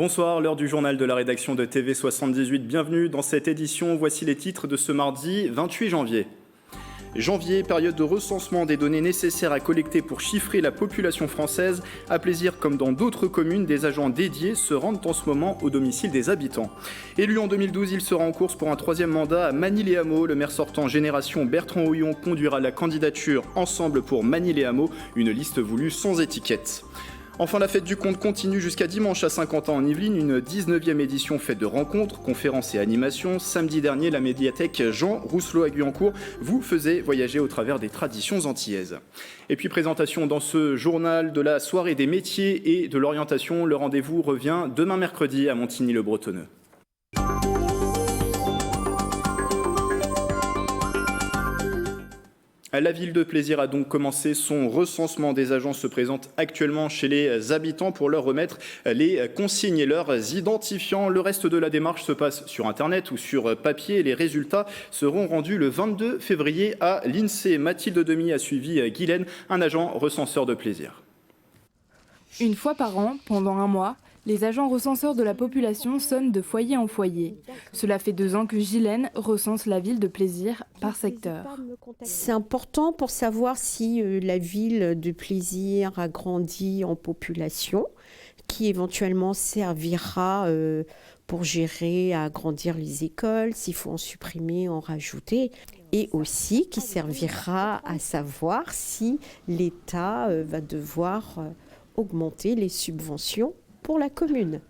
Bonsoir, l'heure du journal de la rédaction de TV78. Bienvenue dans cette édition. Voici les titres de ce mardi 28 janvier. Janvier, période de recensement des données nécessaires à collecter pour chiffrer la population française. À Plaisir, comme dans d'autres communes, des agents dédiés se rendent en ce moment au domicile des habitants. Élu en 2012, il sera en course pour un troisième mandat à Magny-les-Hameaux. Le maire sortant Génération Bertrand Houillon conduira la candidature Ensemble pour Magny-les-Hameaux, une liste voulue sans étiquette. Enfin, la fête du conte continue jusqu'à dimanche à Saint-Quentin en Yvelines, une 19e édition faite de rencontres, conférences et animations. Samedi dernier, la médiathèque Jean Rousselot à Guyancourt vous faisait voyager au travers des traditions antillaises. Et puis présentation dans ce journal de la soirée des métiers et de l'orientation. Le rendez-vous revient demain mercredi à Montigny-le-Bretonneux. La ville de Plaisir a donc commencé son recensement. Des agents se présentent actuellement chez les habitants pour leur remettre les consignes et leurs identifiants. Le reste de la démarche se passe sur Internet ou sur papier. Les résultats seront rendus le 22 février à l'INSEE. Mathilde Demy a suivi Guylaine, un agent recenseur de Plaisir. Une fois par an, pendant un mois, les agents recenseurs de la population sonnent de foyer en foyer. Cela fait 2 ans que Guylaine recense la ville de Plaisir par secteur. C'est important pour savoir si la ville de Plaisir a grandi en population, qui éventuellement servira pour gérer, agrandir les écoles, s'il faut en supprimer, en rajouter. Et aussi qui servira à savoir si l'État va devoir augmenter les subventions pour la commune.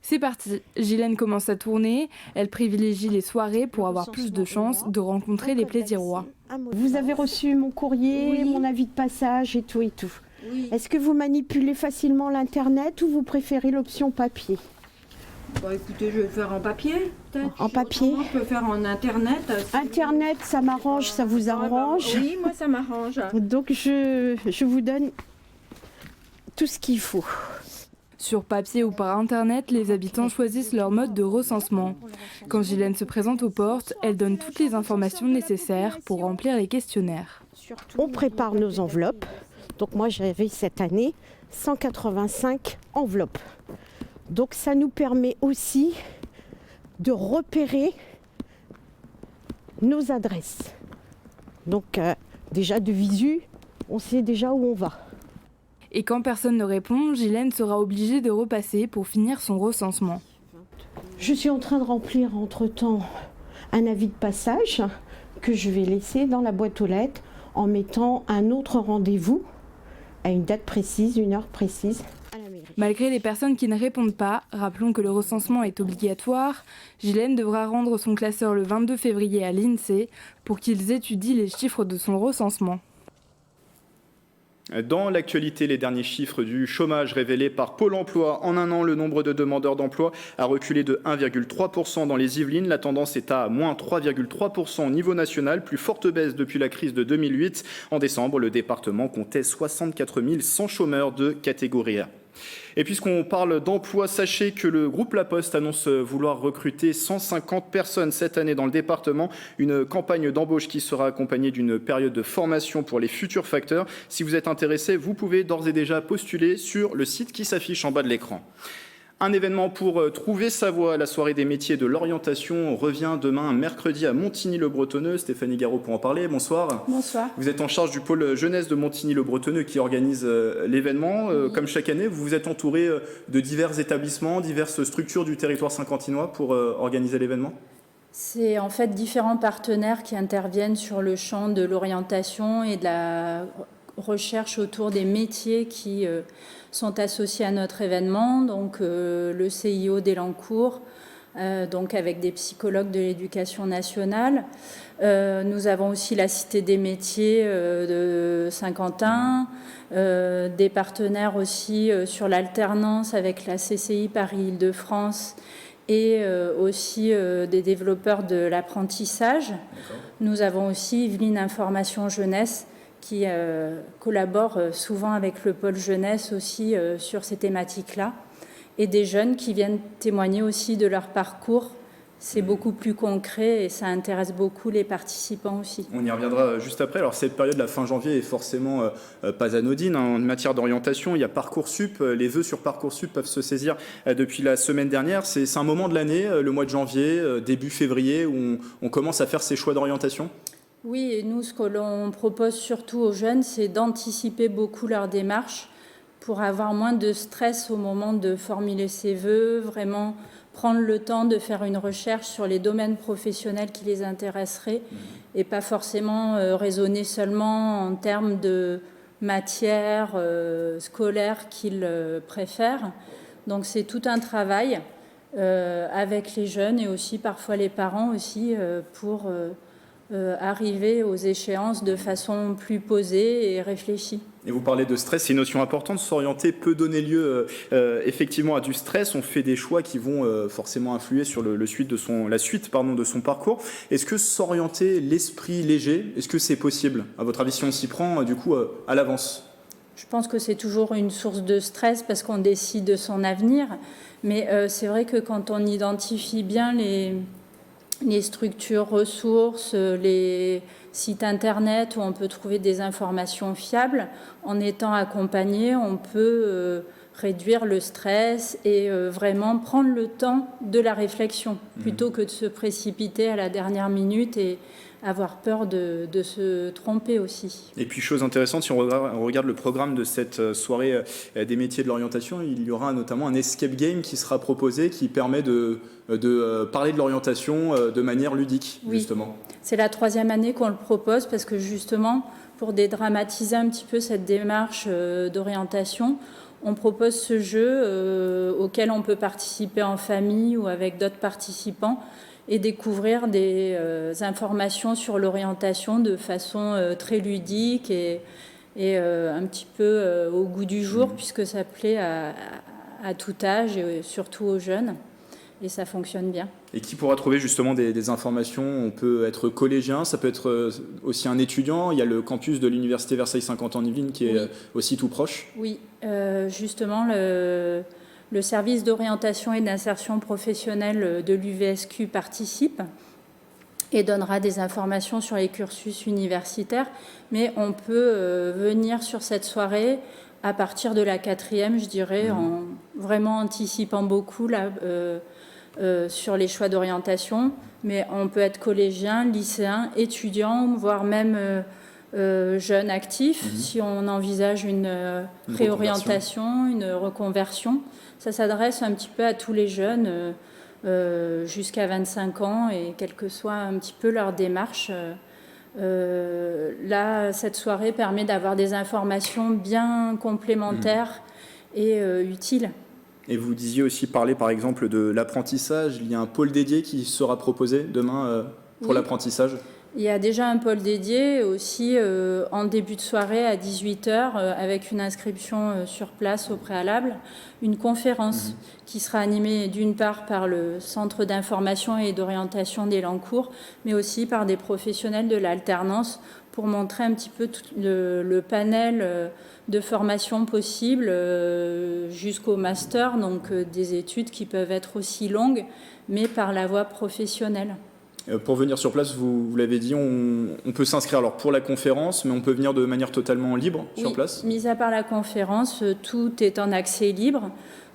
C'est parti, Guylaine commence à tourner, elle privilégie les soirées pour avoir plus de chances de rencontrer les Plaisirois. Vous avez reçu mon courrier, oui, mon avis de passage et tout et tout. Oui. Est-ce que vous manipulez facilement l'internet ou vous préférez l'option papier? Bah écoutez, je vais faire en papier, peut-être. En papier? Je peux faire en internet. Internet, ça m'arrange, ça vous arrange? Oui, moi ça m'arrange. Donc je vous donne tout ce qu'il faut. Sur papier ou par internet, les habitants choisissent leur mode de recensement. Quand Guylaine se présente aux portes, elle donne toutes les informations nécessaires pour remplir les questionnaires. On prépare nos enveloppes. Donc moi j'avais cette année 185 enveloppes. Donc ça nous permet aussi de repérer nos adresses. Donc déjà de visu, on sait déjà où on va. Et quand personne ne répond, Guylaine sera obligée de repasser pour finir son recensement. Je suis en train de remplir entre-temps un avis de passage que je vais laisser dans la boîte aux lettres en mettant un autre rendez-vous à une date précise, une heure précise à la mairie. Malgré les personnes qui ne répondent pas, rappelons que le recensement est obligatoire, Guylaine devra rendre son classeur le 22 février à l'INSEE pour qu'ils étudient les chiffres de son recensement. Dans l'actualité, les derniers chiffres du chômage révélés par Pôle emploi. En un an, le nombre de demandeurs d'emploi a reculé de 1,3% dans les Yvelines. La tendance est à moins 3,3% au niveau national, plus forte baisse depuis la crise de 2008. En décembre, le département comptait 64 100 chômeurs de catégorie A. Et puisqu'on parle d'emploi, sachez que le groupe La Poste annonce vouloir recruter 150 personnes cette année dans le département. Une campagne d'embauche qui sera accompagnée d'une période de formation pour les futurs facteurs. Si vous êtes intéressé, vous pouvez d'ores et déjà postuler sur le site qui s'affiche en bas de l'écran. Un événement pour trouver sa voie. La soirée des métiers de l'orientation revient demain mercredi à Montigny-le-Bretonneux. Stéphanie Garot pour en parler. Bonsoir. Bonsoir. Vous êtes en charge du pôle jeunesse de Montigny-le-Bretonneux qui organise l'événement. Comme chaque année, vous vous êtes entouré de divers établissements, diverses structures du territoire saint-quentinois pour organiser l'événement. C'est en fait différents partenaires qui interviennent sur le champ de l'orientation et de la recherche autour des métiers qui sont associés à notre événement, donc le CIO d'Elancourt, donc avec des psychologues de l'éducation nationale. Nous avons aussi la Cité des métiers de Saint-Quentin, des partenaires aussi sur l'alternance avec la CCI Paris-Île-de-France et aussi des développeurs de l'apprentissage. Nous avons aussi Yvelines Information Jeunesse qui collabore souvent avec le pôle jeunesse aussi sur ces thématiques-là, et des jeunes qui viennent témoigner aussi de leur parcours c'est beaucoup plus concret et ça intéresse beaucoup les participants aussi. On y reviendra juste après. Alors cette période, la fin janvier, est forcément pas anodine. En matière d'orientation, il y a Parcoursup. Les vœux sur Parcoursup peuvent se saisir depuis la semaine dernière. C'est un moment de l'année, le mois de janvier, début février, où on commence à faire ses choix d'orientation. Oui, et nous, ce que l'on propose surtout aux jeunes, c'est d'anticiper beaucoup leur démarche pour avoir moins de stress au moment de formuler ses vœux, vraiment prendre le temps de faire une recherche sur les domaines professionnels qui les intéresseraient et pas forcément raisonner seulement en termes de matière scolaire qu'ils préfèrent. Donc c'est tout un travail avec les jeunes et aussi parfois les parents aussi pour arriver aux échéances de façon plus posée et réfléchie. Et vous parlez de stress, c'est une notion importante. S'orienter peut donner lieu effectivement à du stress. On fait des choix qui vont forcément influer sur la suite de son parcours. Est-ce que s'orienter l'esprit léger, est-ce que c'est possible? À votre avis, si on s'y prend du coup à l'avance? Je pense que c'est toujours une source de stress parce qu'on décide de son avenir. Mais c'est vrai que quand on identifie bien les structures, ressources, les sites internet où on peut trouver des informations fiables, en étant accompagné, on peut réduire le stress et vraiment prendre le temps de la réflexion plutôt que de se précipiter à la dernière minute et avoir peur de se tromper aussi. Et puis, chose intéressante, si on regarde le programme de cette soirée des métiers de l'orientation, il y aura notamment un escape game qui sera proposé qui permet de parler de l'orientation de manière ludique, oui. Justement. C'est la 3e année qu'on le propose parce que justement, pour dédramatiser un petit peu cette démarche d'orientation, on propose ce jeu auquel on peut participer en famille ou avec d'autres participants et découvrir des informations sur l'orientation de façon très ludique et un petit peu au goût du jour, puisque ça plaît à tout âge et surtout aux jeunes. Et ça fonctionne bien. Et qui pourra trouver justement des informations? On peut être collégien, ça peut être aussi un étudiant. Il y a le campus de l'Université Versailles 50 ans en Yvelines qui est aussi tout proche. Oui, justement, le service d'orientation et d'insertion professionnelle de l'UVSQ participe et donnera des informations sur les cursus universitaires. Mais on peut venir sur cette soirée à partir de la 4e, je dirais, en vraiment anticipant beaucoup sur les choix d'orientation. Mais on peut être collégien, lycéen, étudiant, voire même jeune actif, si on envisage une réorientation, une reconversion. Ça s'adresse un petit peu à tous les jeunes jusqu'à 25 ans et quelle que soit un petit peu leur démarche. Là, cette soirée permet d'avoir des informations bien complémentaires et utiles. Et vous disiez aussi parler par exemple de l'apprentissage. Il y a un pôle dédié qui sera proposé demain pour l'apprentissage. Il y a déjà un pôle dédié aussi en début de soirée à 18h avec une inscription sur place au préalable, une conférence qui sera animée d'une part par le Centre d'information et d'orientation d'Elancourt, mais aussi par des professionnels de l'alternance pour montrer un petit peu tout le panel de formation possible jusqu'au master, donc des études qui peuvent être aussi longues, mais par la voie professionnelle. Pour venir sur place, vous l'avez dit, on peut s'inscrire alors pour la conférence, mais on peut venir de manière totalement libre sur place. Mis à part la conférence, tout est en accès libre,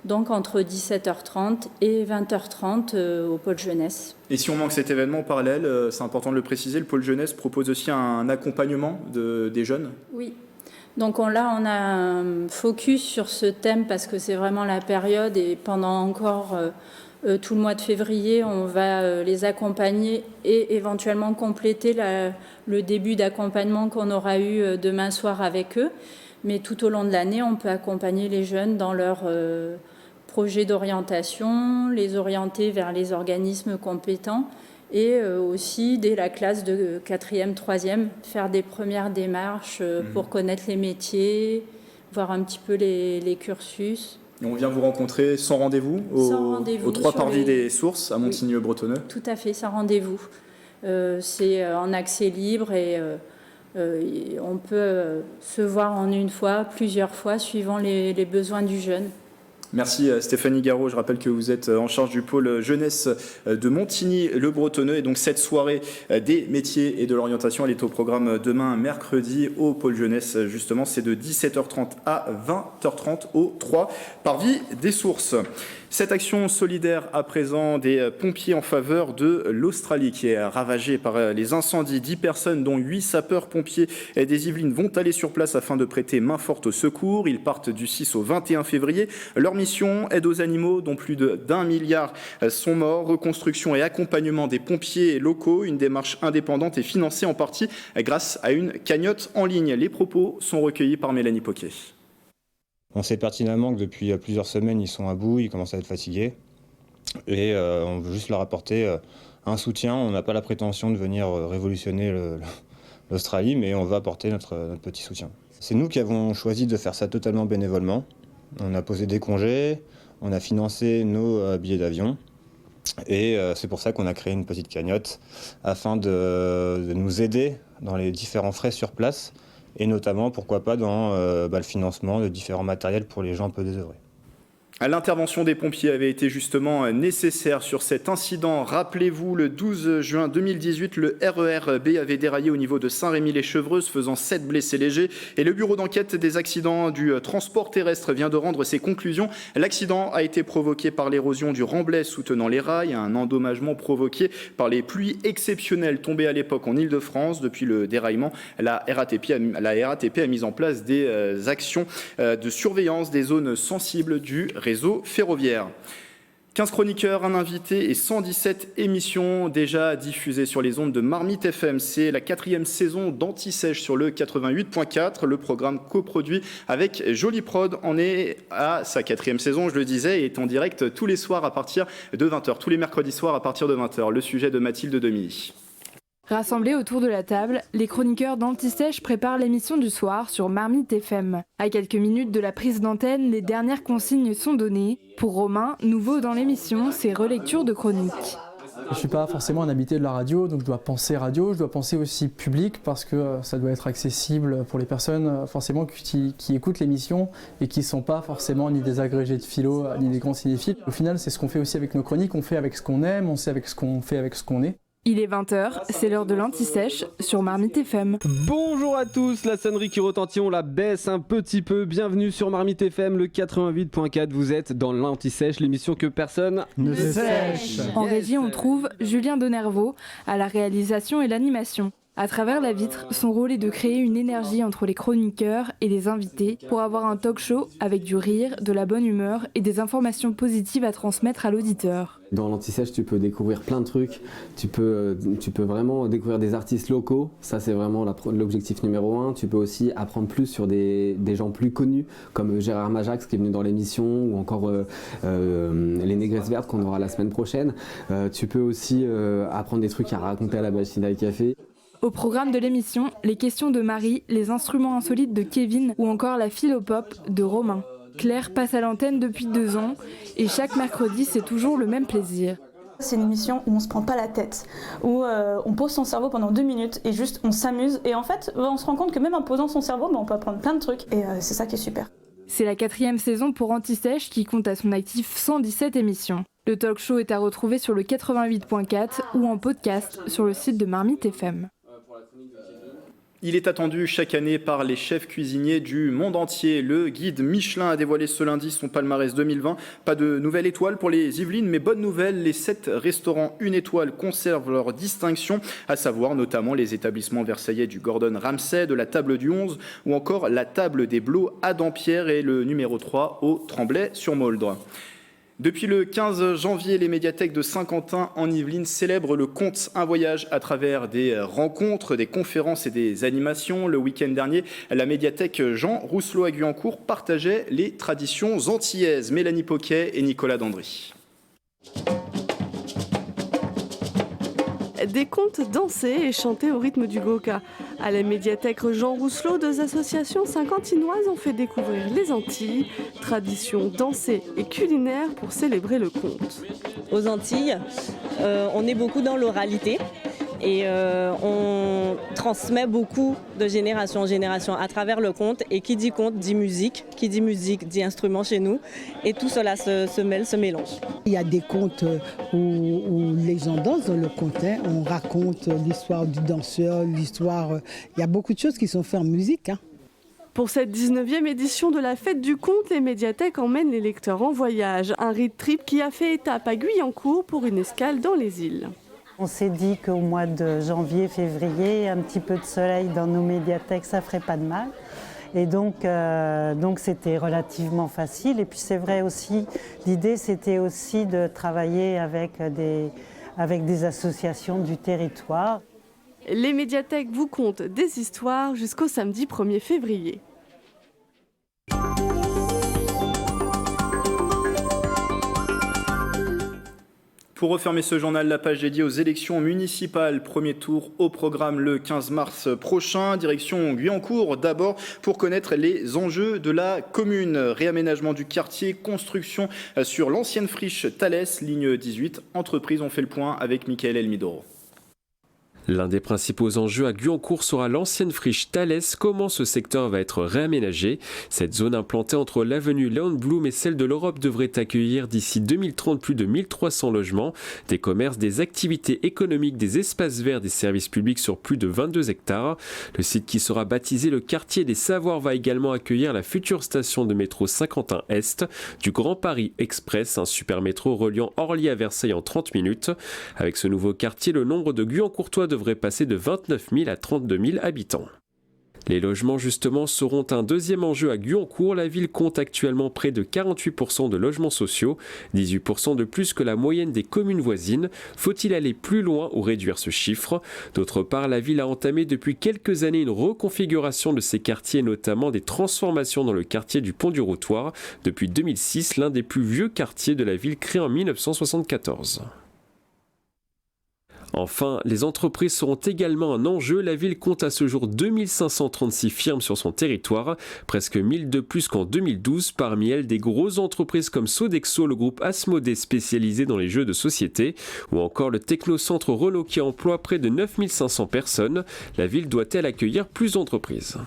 donc entre 17h30 et 20h30 au pôle jeunesse. Et si on manque cet événement en parallèle, c'est important de le préciser, le pôle jeunesse propose aussi un accompagnement des jeunes. Oui. Donc là, on a un focus sur ce thème parce que c'est vraiment la période et pendant encore tout le mois de février, on va les accompagner et éventuellement compléter le début d'accompagnement qu'on aura eu demain soir avec eux. Mais tout au long de l'année, on peut accompagner les jeunes dans leur projet d'orientation, les orienter vers les organismes compétents et aussi, dès la classe de 4e, 3e, faire des premières démarches pour connaître les métiers, voir un petit peu les cursus. Et on vient vous rencontrer sans rendez-vous aux 3 parvis des sources à Montigny-le-Bretonneux. Tout à fait, sans rendez-vous. C'est en accès libre et on peut se voir en une fois, plusieurs fois, suivant les besoins du jeune. Merci Stéphanie Garot, je rappelle que vous êtes en charge du pôle jeunesse de Montigny-le-Bretonneux et donc cette soirée des métiers et de l'orientation, elle est au programme demain mercredi au pôle jeunesse justement, c'est de 17h30 à 20h30 au 3 Parvis des Sources. Cette action solidaire à présent des pompiers en faveur de l'Australie qui est ravagée par les incendies. 10 personnes dont 8 sapeurs-pompiers des Yvelines vont aller sur place afin de prêter main forte au secours. Ils partent du 6 au 21 février. Leur mission, aide aux animaux dont plus d'1 milliard sont morts, reconstruction et accompagnement des pompiers locaux, une démarche indépendante et financée en partie grâce à une cagnotte en ligne. Les propos sont recueillis par Mélanie Poquet. On sait pertinemment que depuis plusieurs semaines, ils sont à bout, ils commencent à être fatigués. Et on veut juste leur apporter un soutien. On n'a pas la prétention de venir révolutionner l'Australie, mais on va apporter notre petit soutien. C'est nous qui avons choisi de faire ça totalement bénévolement. On a posé des congés, on a financé nos billets d'avion. Et c'est pour ça qu'on a créé une petite cagnotte afin de nous aider dans les différents frais sur place. Et notamment, pourquoi pas, dans le financement de différents matériels pour les gens un peu désœuvrés. L'intervention des pompiers avait été justement nécessaire sur cet incident. Rappelez-vous, le 12 juin 2018, le RER B avait déraillé au niveau de Saint-Rémy-les-Chevreuses, faisant 7 blessés légers. Et le bureau d'enquête des accidents du transport terrestre vient de rendre ses conclusions. L'accident a été provoqué par l'érosion du remblai soutenant les rails, un endommagement provoqué par les pluies exceptionnelles tombées à l'époque en Île-de-France. Depuis le déraillement, la RATP a mis en place des actions de surveillance des zones sensibles du réseau ferroviaire. 15 chroniqueurs, un invité et 117 émissions déjà diffusées sur les ondes de Marmite FM. C'est la 4e saison d'Anti-Sèche sur le 88.4. Le programme coproduit avec Jolie Prod en est à sa 4e saison, je le disais, et est en direct tous les soirs à partir de 20h, tous les mercredis soirs à partir de 20h. Le sujet de Mathilde Demi. Rassemblés autour de la table, les chroniqueurs d'Anti-Sèche préparent l'émission du soir sur Marmite FM. À quelques minutes de la prise d'antenne, les dernières consignes sont données. Pour Romain, nouveau dans l'émission, c'est relecture de chroniques. Je ne suis pas forcément un habitué de la radio, donc je dois penser radio, je dois penser aussi public parce que ça doit être accessible pour les personnes forcément qui écoutent l'émission et qui ne sont pas forcément ni des agrégés de philo ni des grands cinéphiles. Au final, c'est ce qu'on fait aussi avec nos chroniques, on fait avec ce qu'on aime, on sait avec ce qu'on fait avec ce qu'on est. Il est 20h, c'est l'heure de l'Anti-Sèche sur Marmite FM. Bonjour à tous, la sonnerie qui retentit, on la baisse un petit peu. Bienvenue sur Marmite FM, le 88.4. Vous êtes dans l'Anti-Sèche, l'émission que personne ne sèche. En régie, on trouve Julien Denervaux à la réalisation et l'animation. À travers la vitre, son rôle est de créer une énergie entre les chroniqueurs et les invités pour avoir un talk show avec du rire, de la bonne humeur et des informations positives à transmettre à l'auditeur. Dans l'Anti-Sèche, tu peux découvrir plein de trucs, tu peux vraiment découvrir des artistes locaux, ça c'est vraiment l'objectif numéro 1. Tu peux aussi apprendre plus sur des gens plus connus comme Gérard Majax qui est venu dans l'émission ou encore les Négresses Vertes qu'on aura la semaine prochaine. Tu peux aussi apprendre des trucs à raconter à la machine à café. Au programme de l'émission, les questions de Marie, les instruments insolites de Kevin ou encore la philopop de Romain. Claire passe à l'antenne depuis 2 ans et chaque mercredi, c'est toujours le même plaisir. C'est une émission où on se prend pas la tête, où on pose son cerveau pendant 2 minutes et juste on s'amuse. Et en fait, on se rend compte que même en posant son cerveau, on peut apprendre plein de trucs et c'est ça qui est super. C'est la 4e saison pour Anti-Sèche qui compte à son actif 117 émissions. Le talk show est à retrouver sur le 88.4 ou en podcast sur le site de Marmite FM. Il est attendu chaque année par les chefs cuisiniers du monde entier. Le guide Michelin a dévoilé ce lundi son palmarès 2020. Pas de nouvelle étoile pour les Yvelines, mais bonne nouvelle, les 7 restaurants 1 étoile conservent leur distinction, à savoir notamment les établissements versaillais du Gordon Ramsay, de la table du 11 ou encore la table des Bleaux à Dampierre et le numéro 3 au Tremblay-sur-Moldre. Depuis le 15 janvier, les médiathèques de Saint-Quentin en Yvelines célèbrent le conte Un voyage à travers des rencontres, des conférences et des animations. Le week-end dernier, la médiathèque Jean Rousselot à Guyancourt partageait les traditions antillaises. Mélanie Poquet et Nicolas Dandry. Des contes dansés et chantés au rythme du goka. À la médiathèque Jean Rousselot, 2 associations saint-quentinoises ont fait découvrir les Antilles, traditions dansées et culinaires pour célébrer le conte. Aux Antilles, on est beaucoup dans l'oralité et on transmet beaucoup de génération en génération à travers le conte. Et qui dit conte dit musique dit instrument chez nous. Et tout cela se mêle, se mélange. Il y a des contes où les gens dansent dans le conte. On raconte l'histoire du danseur, l'histoire... Il y a beaucoup de choses qui sont faites en musique. Pour cette 19e édition de la Fête du Conte, les médiathèques emmènent les lecteurs en voyage. Un road trip qui a fait étape à Guyancourt pour une escale dans les îles. On s'est dit qu'au mois de janvier, février, un petit peu de soleil dans nos médiathèques, ça ferait pas de mal. Et donc c'était relativement facile. Et puis c'est vrai aussi, l'idée c'était aussi de travailler avec des associations du territoire. Les médiathèques vous content des histoires jusqu'au samedi 1er février. Pour refermer ce journal, la page dédiée aux élections municipales. Premier tour au programme le 15 mars prochain. Direction Guyancourt d'abord pour connaître les enjeux de la commune. Réaménagement du quartier, construction sur l'ancienne friche Thalès, ligne 18. Entreprises ont fait le point avec Michael Elmidoro. L'un des principaux enjeux à Guyancourt sera l'ancienne friche Thalès. Comment ce secteur va être réaménagé? Cette zone implantée entre l'avenue Léon Blum et celle de l'Europe devrait accueillir d'ici 2030 plus de 1300 logements, des commerces, des activités économiques, des espaces verts, des services publics sur plus de 22 hectares. Le site qui sera baptisé le quartier des Savoirs va également accueillir la future station de métro Saint-Quentin-Est, du Grand Paris Express, un super métro reliant Orly à Versailles en 30 minutes. Avec ce nouveau quartier, le nombre de Guyancourtois devrait passer de 29 000 à 32 000 habitants. Les logements justement seront un deuxième enjeu à Guyancourt. La ville compte actuellement près de 48% de logements sociaux, 18% de plus que la moyenne des communes voisines. Faut-il aller plus loin ou réduire ce chiffre? D'autre part, la ville a entamé depuis quelques années une reconfiguration de ses quartiers, notamment des transformations dans le quartier du Pont du Routoir. Depuis 2006, l'un des plus vieux quartiers de la ville créé en 1974. Enfin, les entreprises seront également un enjeu. La ville compte à ce jour 2536 firmes sur son territoire, presque 1000 de plus qu'en 2012. Parmi elles, des grosses entreprises comme Sodexo, le groupe Asmodée spécialisé dans les jeux de société, ou encore le technocentre Renault qui emploie près de 9500 personnes. La ville doit-elle accueillir plus d'entreprises ?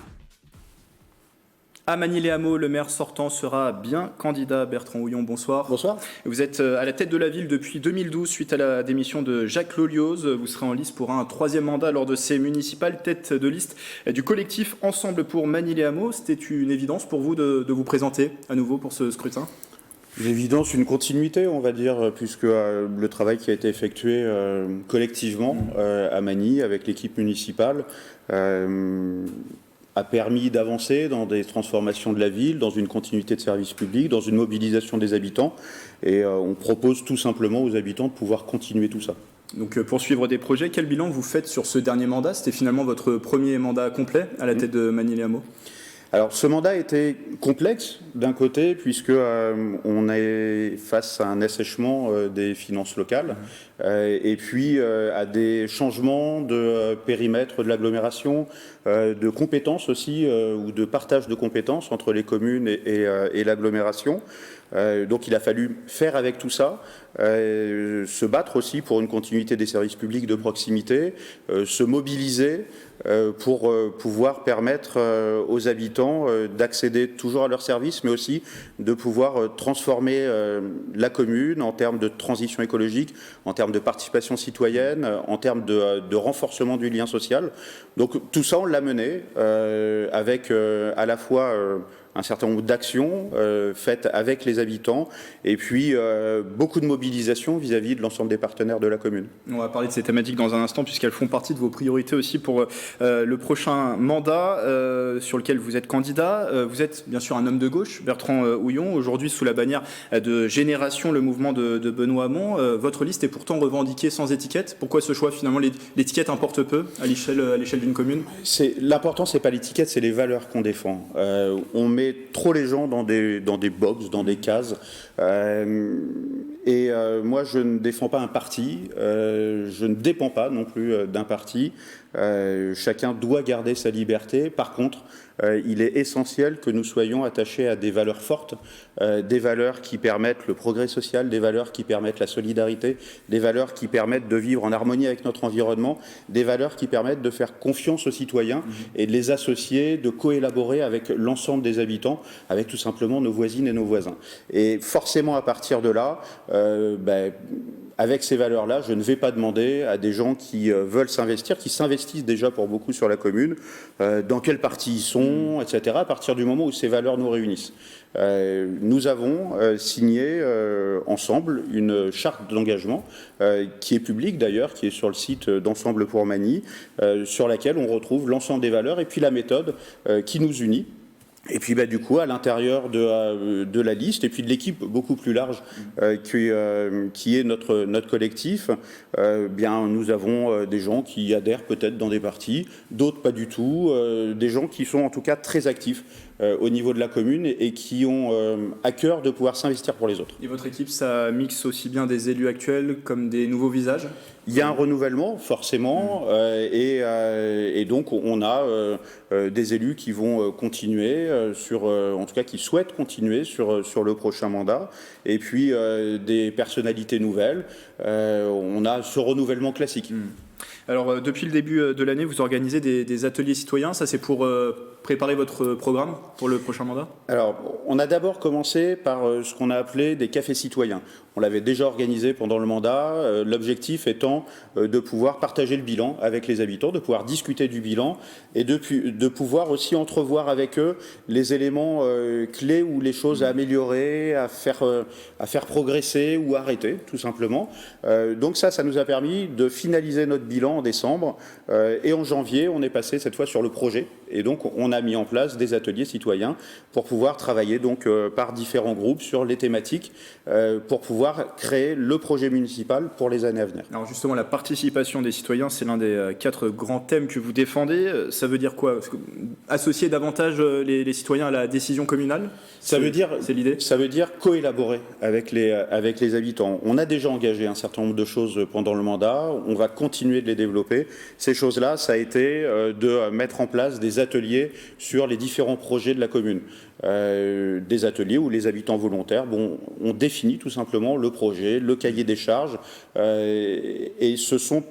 À Magny-les-Hameaux, le maire sortant sera bien candidat. Bertrand Houillon, bonsoir. Bonsoir. Vous êtes à la tête de la ville depuis 2012 suite à la démission de Jacques Lolioz. Vous serez en lice pour un troisième mandat lors de ces municipales, tête de liste du collectif Ensemble pour Magny-les-Hameaux. C'était une évidence pour vous de vous présenter à nouveau pour ce scrutin ? Une évidence, une continuité, on va dire, puisque le travail qui a été effectué collectivement à Magny avec l'équipe municipale a permis d'avancer dans des transformations de la ville, dans une continuité de services publics, dans une mobilisation des habitants. Et on propose tout simplement aux habitants de pouvoir continuer tout ça. Donc poursuivre des projets, quel bilan vous faites sur ce dernier mandat? C'était finalement votre premier mandat complet à la tête de Magny-les-Hameaux. Alors ce mandat était complexe d'un côté puisque on est face à un assèchement des finances locales et puis à des changements de périmètre de l'agglomération, de compétences aussi ou de partage de compétences entre les communes et l'agglomération. Donc il a fallu faire avec tout ça, se battre aussi pour une continuité des services publics de proximité, se mobiliser pour pouvoir permettre aux habitants d'accéder toujours à leurs services, mais aussi de pouvoir transformer la commune en termes de transition écologique, en termes de participation citoyenne, en termes de renforcement du lien social. Donc tout ça, on l'a mené avec à la fois un certain nombre d'actions faites avec les habitants et puis beaucoup de mobilisation vis-à-vis de l'ensemble des partenaires de la commune. On va parler de ces thématiques dans un instant puisqu'elles font partie de vos priorités aussi pour le prochain mandat sur lequel vous êtes candidat. Vous êtes bien sûr un homme de gauche, Bertrand Houillon, aujourd'hui sous la bannière de Génération, le mouvement de Benoît Hamon. Votre liste est pourtant revendiquée sans étiquette. Pourquoi ce choix finalement? L'étiquette importe peu à l'échelle d'une commune? L'important, c'est pas l'étiquette, c'est les valeurs qu'on défend. On met trop les gens dans des box, dans des cases. Moi, je ne défends pas un parti, je ne dépends pas non plus d'un parti. Chacun doit garder sa liberté. Par contre, il est essentiel que nous soyons attachés à des valeurs fortes, des valeurs qui permettent le progrès social, des valeurs qui permettent la solidarité, des valeurs qui permettent de vivre en harmonie avec notre environnement, des valeurs qui permettent de faire confiance aux citoyens et de les associer, de coélaborer avec l'ensemble des habitants, avec tout simplement nos voisines et nos voisins. Et forcément, à partir de là, avec ces valeurs-là, je ne vais pas demander à des gens qui veulent s'investir, qui s'investissent déjà pour beaucoup sur la commune, dans quel parti ils sont, etc., à partir du moment où ces valeurs nous réunissent. Nous avons signé ensemble une charte d'engagement qui est publique d'ailleurs, qui est sur le site d'Ensemble pour Magny, sur laquelle on retrouve l'ensemble des valeurs et puis la méthode qui nous unit. Et puis du coup, à l'intérieur de la liste et puis de l'équipe beaucoup plus large qui est notre collectif, nous avons des gens qui adhèrent peut-être dans des partis, d'autres pas du tout, des gens qui sont en tout cas très actifs au niveau de la commune et qui ont à cœur de pouvoir s'investir pour les autres. Et votre équipe, ça mixe aussi bien des élus actuels comme des nouveaux visages ? Il y a un renouvellement, forcément, et donc on a des élus qui vont continuer, en tout cas qui souhaitent continuer sur le prochain mandat, et puis des personnalités nouvelles. On a ce renouvellement classique. Alors, depuis le début de l'année, vous organisez des ateliers citoyens. Ça, c'est pour préparer votre programme pour le prochain mandat ? Alors, on a d'abord commencé par ce qu'on a appelé des cafés citoyens. On l'avait déjà organisé pendant le mandat, l'objectif étant de pouvoir partager le bilan avec les habitants, de pouvoir discuter du bilan et de pouvoir aussi entrevoir avec eux les éléments clés ou les choses à améliorer, à faire progresser ou arrêter, tout simplement. Donc ça nous a permis de finaliser notre bilan en décembre et en janvier, on est passé cette fois sur le projet et donc on a mis en place des ateliers citoyens pour pouvoir travailler donc par différents groupes sur les thématiques pour pouvoir créer le projet municipal pour les années à venir. Alors justement, la participation des citoyens, c'est l'un des 4 grands thèmes que vous défendez. Ça veut dire quoi ? Associer davantage les citoyens à la décision communale ? C'est l'idée ? Ça veut dire coélaborer avec les habitants. On a déjà engagé un certain nombre de choses pendant le mandat, on va continuer de les développer. Ces choses-là, ça a été de mettre en place des ateliers sur les différents projets de la commune. Des ateliers où les habitants volontaires ont défini tout simplement le projet, le cahier des charges et se sont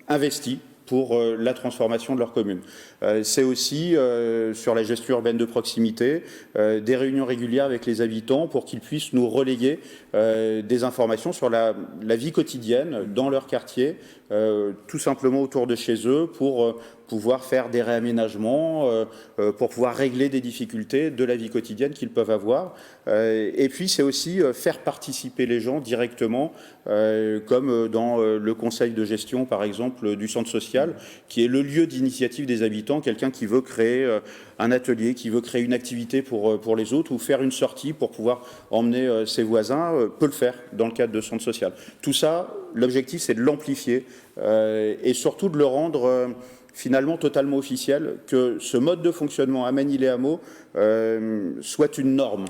investis pour la transformation de leur commune. C'est aussi sur la gestion urbaine de proximité, des réunions régulières avec les habitants pour qu'ils puissent nous relayer des informations sur la vie quotidienne dans leur quartier, tout simplement autour de chez eux pour pouvoir faire des réaménagements, pour pouvoir régler des difficultés de la vie quotidienne qu'ils peuvent avoir. Et puis c'est aussi faire participer les gens directement, comme dans le conseil de gestion par exemple du centre social, qui est le lieu d'initiative des habitants, quelqu'un qui veut créer un atelier, qui veut créer une activité pour les autres ou faire une sortie pour pouvoir emmener ses voisins, peut le faire dans le cadre de centre social. Tout ça, l'objectif c'est de l'amplifier et surtout de le rendre finalement totalement officiel, que ce mode de fonctionnement à Magny-les-Hameaux soit une norme.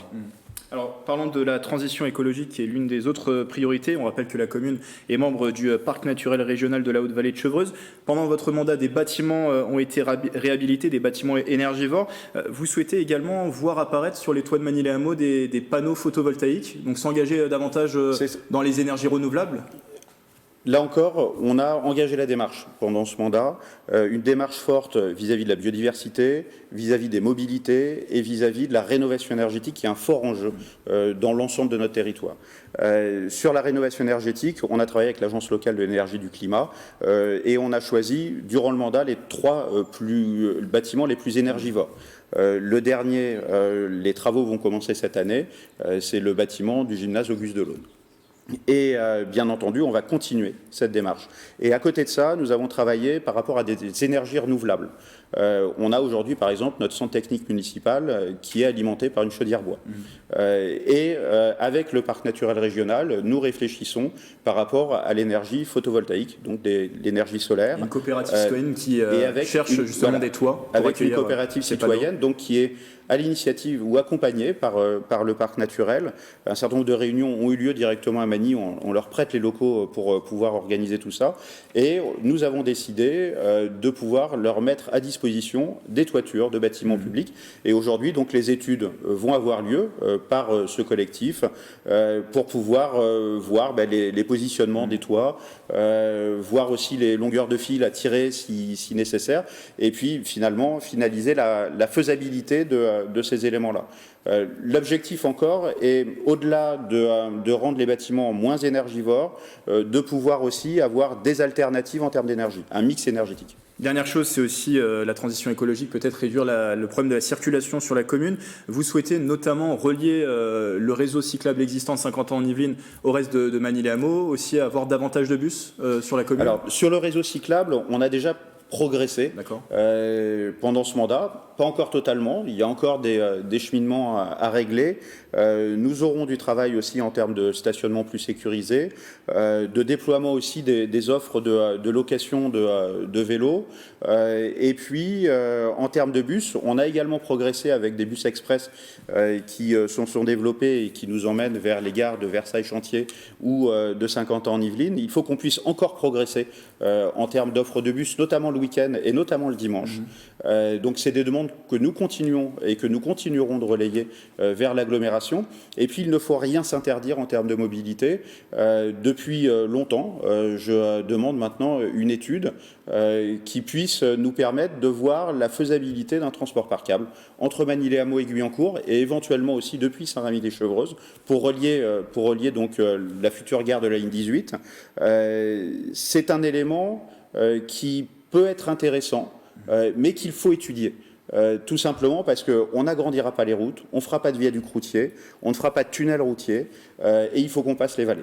Alors, parlons de la transition écologique qui est l'une des autres priorités. On rappelle que la commune est membre du parc naturel régional de la Haute-Vallée de Chevreuse. Pendant votre mandat, des bâtiments ont été réhabilités, des bâtiments énergivores. Vous souhaitez également voir apparaître sur les toits de Magny-les-Hameaux des panneaux photovoltaïques, donc s'engager davantage dans les énergies renouvelables ? Là encore, on a engagé la démarche pendant ce mandat, une démarche forte vis-à-vis de la biodiversité, vis-à-vis des mobilités et vis-à-vis de la rénovation énergétique qui est un fort enjeu dans l'ensemble de notre territoire. Sur la rénovation énergétique, on a travaillé avec l'Agence locale de l'énergie du climat et on a choisi durant le mandat les 3 bâtiments les plus énergivores. Le dernier, les travaux vont commencer cette année, c'est le bâtiment du gymnase Auguste Delaune. Et bien entendu, on va continuer cette démarche. Et à côté de ça, nous avons travaillé par rapport à des énergies renouvelables. On a aujourd'hui, par exemple, notre centre technique municipal qui est alimenté par une chaudière bois. Avec le parc naturel régional, nous réfléchissons par rapport à l'énergie photovoltaïque, donc l'énergie solaire. Une coopérative citoyenne qui cherche justement des toits. Avec une coopérative citoyenne, donc qui est à l'initiative ou accompagnés par le parc naturel. Un certain nombre de réunions ont eu lieu directement à Magny. On leur prête les locaux pour pouvoir organiser tout ça. Et nous avons décidé de pouvoir leur mettre à disposition des toitures de bâtiments publics. Et aujourd'hui, donc, les études vont avoir lieu par ce collectif pour pouvoir voir les positionnements des toits, voir aussi les longueurs de fil à tirer si nécessaire, et puis finalement finaliser la faisabilité de ces éléments-là. L'objectif encore est, au-delà de rendre les bâtiments moins énergivores, de pouvoir aussi avoir des alternatives en termes d'énergie, un mix énergétique. Dernière chose, c'est aussi la transition écologique, peut-être réduire le problème de la circulation sur la commune. Vous souhaitez notamment relier le réseau cyclable existant de 50 ans en Yvelines au reste de Magny-les-Hameaux, aussi avoir davantage de bus sur la commune? Alors, sur le réseau cyclable, on a déjà progressé pendant ce mandat. Pas encore totalement, il y a encore des cheminements à régler. Nous aurons du travail aussi en termes de stationnement plus sécurisé, de déploiement aussi des offres de location de vélos. Et puis, en termes de bus, on a également progressé avec des bus express qui sont développés et qui nous emmènent vers les gares de Versailles-Chantier ou de 50 ans en Yvelines. Il faut qu'on puisse encore progresser en termes d'offres de bus, notamment le week-end et notamment le dimanche. Donc c'est des demandes que nous continuons et que nous continuerons de relayer vers l'agglomération. Et puis il ne faut rien s'interdire en termes de mobilité. Depuis longtemps, je demande maintenant une étude qui puisse nous permettre de voir la faisabilité d'un transport par câble entre Magny-les-Hameaux et Guyancourt, et éventuellement aussi depuis Saint-Rémy-des-Chevreuses pour relier donc la future gare de la ligne 18. C'est un élément qui peut être intéressant, mais qu'il faut étudier. Tout simplement parce qu'on n'agrandira pas les routes, on ne fera pas de viaduc routier, on ne fera pas de tunnel routier, et il faut qu'on passe les vallées.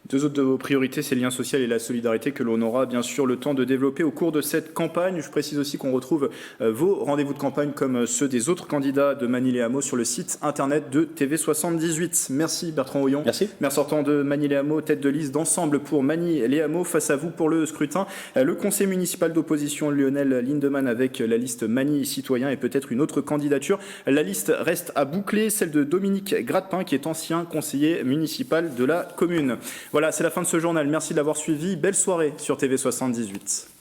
Deux autres de vos priorités, c'est le lien social et la solidarité que l'on aura bien sûr le temps de développer au cours de cette campagne. Je précise aussi qu'on retrouve vos rendez-vous de campagne comme ceux des autres candidats de Magny-les-Hameaux sur le site internet de TV78. Merci Bertrand Houillon. Merci. Maire sortant de Magny-les-Hameaux, tête de liste d'ensemble pour Magny-les-Hameaux. Face à vous pour le scrutin, le conseil municipal d'opposition Lionel Lindemann avec la liste Magny Citoyen et peut-être une autre candidature. La liste reste à boucler, celle de Dominique Gratepin qui est ancien conseiller municipal de la commune. Voilà, c'est la fin de ce journal. Merci de l'avoir suivi. Belle soirée sur TV78.